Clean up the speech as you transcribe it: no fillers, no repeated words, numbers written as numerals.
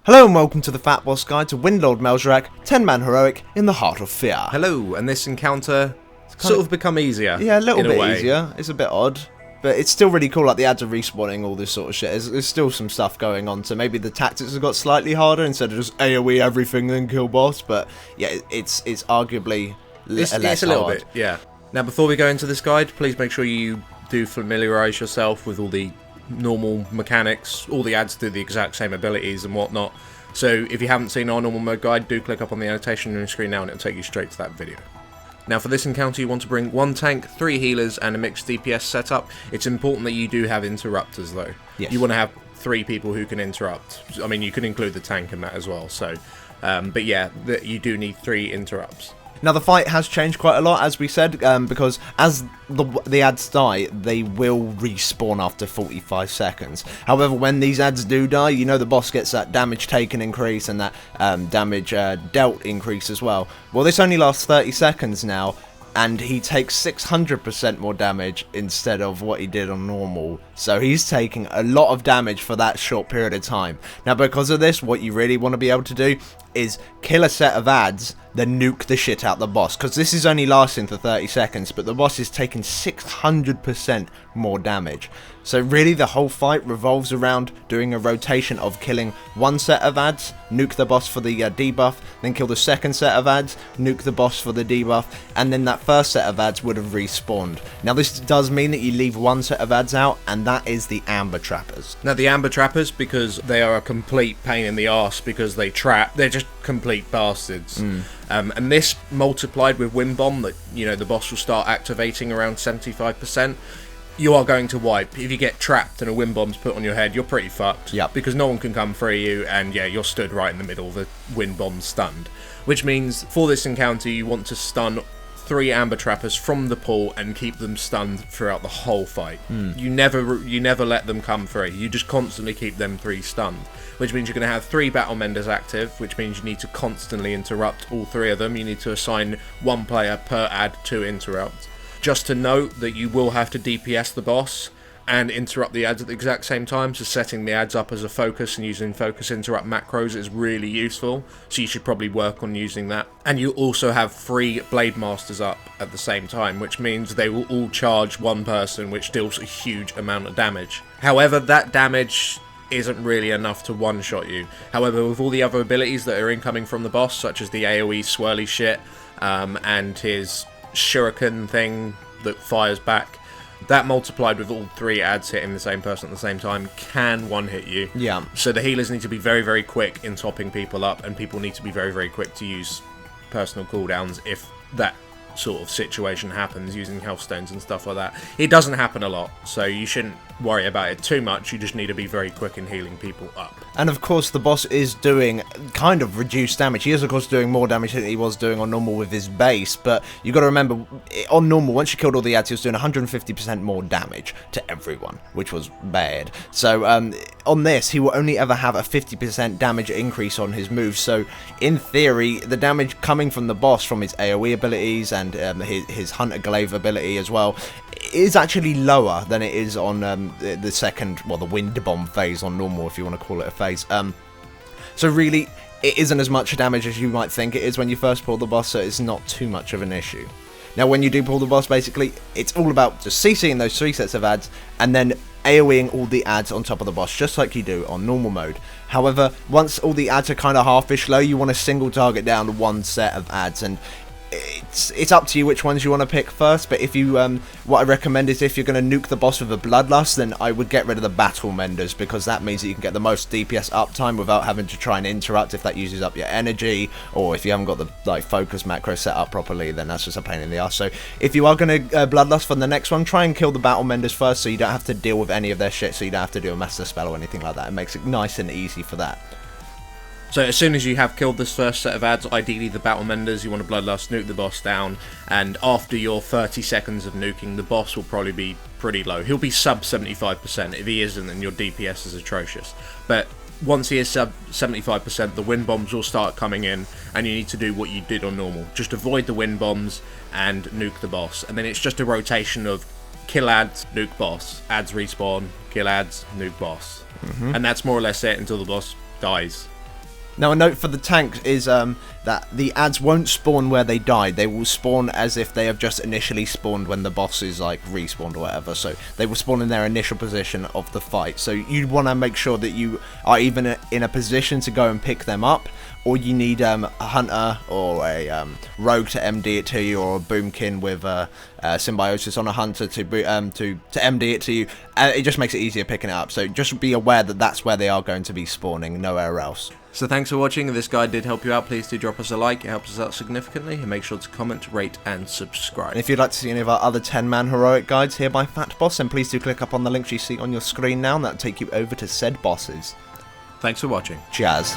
Hello and welcome to the FatBoss Guide to Windlord Mel'jarak, 10-man heroic in the heart of fear. Hello, and this encounter sort of become easier. Yeah, a little bit easier. It's a bit odd, but it's still really cool. Like the ads are respawning, all this sort of shit. There's still some stuff going on, so maybe the tactics have got slightly harder instead of just AoE everything then kill boss. But yeah, it's arguably it's less a little hard. bit, yeah. Now, before we go into this guide, please make sure you do familiarise yourself with all the normal mechanics. All the ads do the exact same abilities and whatnot. So if you haven't seen our normal mode guide, do click up on the annotation on your screen now and it'll take you straight to that video. Now for this encounter you want to bring 1 tank, 3 healers and a mixed DPS setup. It's important that you do have interrupters though. Yes. You want to have 3 people who can interrupt. I mean, you can include the tank in that as well. So, but yeah, you do need 3 interrupts. Now the fight has changed quite a lot, as we said, because as the ads die, they will respawn after 45 seconds. However, when these ads do die, you know the boss gets that damage taken increase and that damage dealt increase as well. Well, this only lasts 30 seconds now, and he takes 600% more damage instead of what he did on normal. So he's taking a lot of damage for that short period of time. Now because of this, what you really want to be able to do is kill a set of ads, then nuke the shit out the boss. Because this is only lasting for 30 seconds, but the boss is taking 600% more damage. So really the whole fight revolves around doing a rotation of killing 1 set of ads, nuke the boss for the debuff, then kill the second set of ads, nuke the boss for the debuff, and then that first set of ads would have respawned. Now this does mean that you leave 1 set of ads out, and that is the Amber Trappers. Now the Amber Trappers, because they are a complete pain in the arse because they trap, they're just complete bastards. And this multiplied with Wind Bomb, that the boss will start activating around 75%. You are going to wipe. If you get trapped and a Wind Bomb's put on your head, you're pretty fucked. Yep. Because no one can come free you, and yeah, you're stood right in the middle. The Wind Bomb's stunned. Which means for this encounter, you want to stun 3 Amber Trappers from the pool and keep them stunned throughout the whole fight. You never let them come free. You just constantly keep them 3 stunned. Which means you're going to have 3 Battle Menders active, which means you need to constantly interrupt all 3 of them. You need to assign 1 player per ad to interrupt. Just to note that you will have to DPS the boss and interrupt the ads at the exact same time, so setting the ads up as a focus and using focus interrupt macros is really useful, so you should probably work on using that. And you also have 3 Blade Masters up at the same time, which means they will all charge 1 person, which deals a huge amount of damage. However, that damage isn't really enough to one-shot you. However, with all the other abilities that are incoming from the boss, such as the AoE swirly shit, and his shuriken thing that fires back, that multiplied with all 3 ads hitting the same person at the same time can one-hit you. Yeah. So the healers need to be very, very quick in topping people up, and people need to be very, very quick to use personal cooldowns if that sort of situation happens, using health stones and stuff like that. It doesn't happen a lot, so you shouldn't worry about it too much. You just need to be very quick in healing people up. And of course the boss is doing kind of reduced damage. He is of course doing more damage than he was doing on normal with his base, but you got to remember, on normal, once you killed all the ads, he was doing 150% more damage to everyone, which was bad. So on this, he will only ever have a 50% damage increase on his moves. So in theory, the damage coming from the boss from his AoE abilities and his Hunter Glaive ability as well is actually lower than it is on the second, well, the Wind Bomb phase on normal, if you want to call it a phase. So really, it isn't as much damage as you might think it is when you first pull the boss, so it's not too much of an issue. Now, when you do pull the boss, basically, it's all about just CCing those 3 sets of ads, and then AoEing all the ads on top of the boss, just like you do on normal mode. However, once all the ads are kind of halfish low, you want to single target down 1 set of ads, and it's up to you which ones you want to pick first. But if you what I recommend is, if you're going to nuke the boss with a Bloodlust, then I would get rid of the Battle Menders, because that means that you can get the most DPS uptime without having to try and interrupt if that uses up your energy, or if you haven't got the focus macro set up properly, then that's just a pain in the ass. So if you are going to Bloodlust for the next one, try and kill the Battle Menders first, so you don't have to deal with any of their shit, so you don't have to do a master spell or anything like that. It makes it nice and easy for that. So as soon as you have killed this first set of ads, ideally the Battle Menders, you want to Bloodlust, nuke the boss down, and after your 30 seconds of nuking, the boss will probably be pretty low. He'll be sub 75%. If he isn't, then your DPS is atrocious. But once he is sub 75%, the Wind Bombs will start coming in, and you need to do what you did on normal. Just avoid the Wind Bombs and nuke the boss. And then it's just a rotation of kill ads, nuke boss, ads respawn, kill ads, nuke boss. And that's more or less it until the boss dies. Now, a note for the tanks is that the ads won't spawn where they died. They will spawn as if they have just initially spawned when the boss is like respawned or whatever. So they will spawn in their initial position of the fight. So you want to make sure that you are even in a position to go and pick them up, or you need a hunter or a rogue to MD it to you, or a boomkin with symbiosis on a hunter to MD it to you. It just makes it easier picking it up. So just be aware that that's where they are going to be spawning, nowhere else. So thanks for watching. If this guide did help you out, please do drop us a like. It helps us out significantly. And make sure to comment, rate, and subscribe. And if you'd like to see any of our other 10-man heroic guides here by FatBoss, then please do click up on the links you see on your screen now, and that'll take you over to said bosses. Thanks for watching. Jazz.